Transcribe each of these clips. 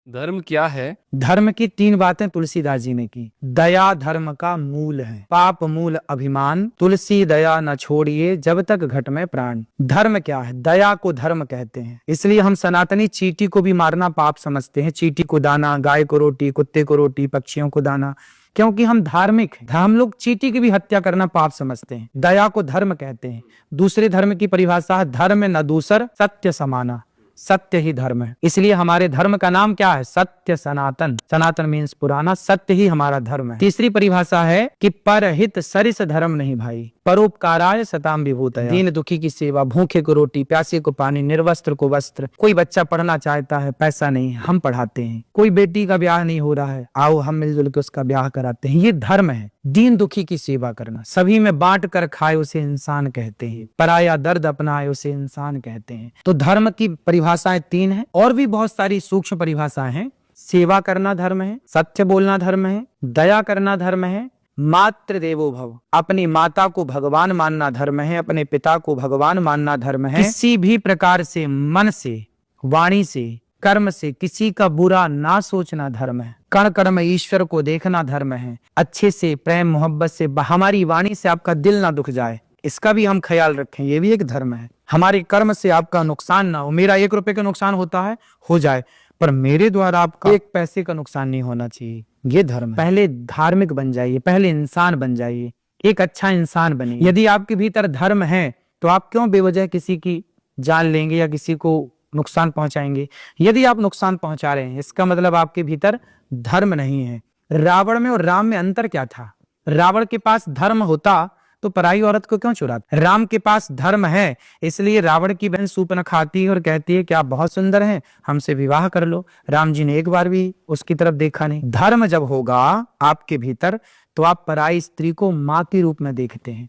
धर्म क्या है? धर्म की 3 बातें तुलसीदास जी ने की। दया धर्म का मूल है, पाप मूल अभिमान, तुलसी दया न छोड़िए जब तक घट में प्राण। धर्म क्या है? दया को धर्म कहते हैं। इसलिए हम सनातनी चींटी को भी मारना पाप समझते हैं। चींटी को दाना, गाय को रोटी, कुत्ते को रोटी, पक्षियों को दाना, क्योंकि हम धार्मिक हैं। हम लोग चींटी की भी हत्या करना पाप समझते हैं। दया को धर्म कहते हैं। दूसरे धर्म की परिभाषा है धर्म न दूसर सत्य समाना। सत्य ही धर्म है, इसलिए हमारे धर्म का नाम क्या है? सत्य सनातन। सनातन मीन्स पुराना, सत्य ही हमारा धर्म है। तीसरी परिभाषा है कि परहित सरिस धर्म नहीं भाई, परोपकाराय सताम विभूतया। दीन दुखी की सेवा, भूखे को रोटी, प्यासे को पानी, निर्वस्त्र को वस्त्र। कोई बच्चा पढ़ना चाहता है, पैसा नहीं, हम पढ़ाते हैं। कोई बेटी का ब्याह नहीं हो रहा है, आओ हम मिलजुल के उसका ब्याह कराते हैं। ये धर्म है, दीन दुखी की सेवा करना। सभी में बांट कर खाए उसे इंसान कहते हैं, पराया दर्द अपनाए उसे इंसान कहते हैं। तो धर्म की परिभाषाएं 3 हैं, और भी बहुत सारी सूक्ष्म परिभाषाएं हैं। सेवा करना धर्म है, सत्य बोलना धर्म है, दया करना धर्म है, मातृ देवो भव, अपनी माता को भगवान मानना धर्म है, अपने पिता को भगवान मानना धर्म है। किसी भी प्रकार से मन से, वाणी से, कर्म से किसी का बुरा ना सोचना धर्म है। कण कण में ईश्वर को देखना धर्म है। अच्छे से, प्रेम मोहब्बत से, हमारी वाणी से आपका दिल ना दुख जाए, इसका भी हम ख्याल रखें, ये भी एक धर्म है। हमारे कर्म से आपका नुकसान ना हो। मेरा 1 रुपए का नुकसान होता है, हो जाए, पर मेरे द्वारा आपका 1 पैसे का नुकसान नहीं होना चाहिए, ये धर्म है। पहले धार्मिक बन जाइए, पहले इंसान बन जाइए, एक अच्छा इंसान बनिए। यदि आपके भीतर धर्म है तो आप क्यों बेवजह किसी की जान लेंगे या किसी को नुकसान पहुंचाएंगे? यदि आप नुकसान पहुंचा रहे हैं, इसका मतलब आपके भीतर धर्म नहीं है। रावण में और राम में अंतर क्या था? रावण के पास धर्म होता तो पराई औरत को क्यों चुराता? राम के पास धर्म है, इसलिए रावण की बहन सूर्पनखा आती है और कहती है कि आप बहुत सुंदर हैं, हमसे विवाह कर लो। राम जी ने एक बार भी उसकी तरफ देखा नहीं। धर्म जब होगा आपके भीतर तो आप पराई स्त्री को माँ के रूप में देखते हैं,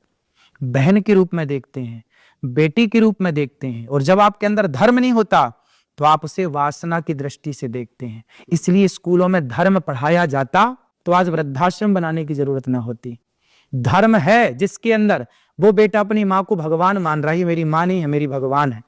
बहन के रूप में देखते हैं, बेटी के रूप में देखते हैं। और जब आपके अंदर धर्म नहीं होता तो आप उसे वासना की दृष्टि से देखते हैं। इसलिए स्कूलों में धर्म पढ़ाया जाता तो आज वृद्धाश्रम बनाने की जरूरत ना होती। धर्म है जिसके अंदर, वो बेटा अपनी माँ को भगवान मान रहा है, मेरी माँ नहीं है, मेरी भगवान है।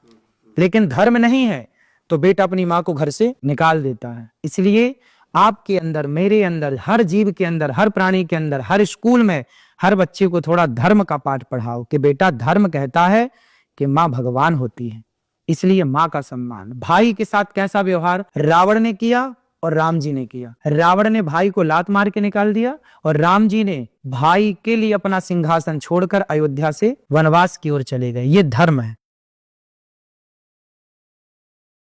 लेकिन धर्म नहीं है तो बेटा अपनी माँ को घर से निकाल देता है। इसलिए आपके अंदर, मेरे अंदर, हर जीव के अंदर, हर प्राणी के अंदर, हर स्कूल में हर बच्चे को थोड़ा धर्म का पाठ पढ़ाओ कि बेटा धर्म कहता है कि माँ भगवान होती है, इसलिए माँ का सम्मान। भाई के साथ कैसा व्यवहार रावण ने किया और राम जी ने किया? रावण ने भाई को लात मार के निकाल दिया और राम जी ने भाई के लिए अपना सिंहासन छोड़कर अयोध्या से वनवास की ओर चले गए। ये धर्म है।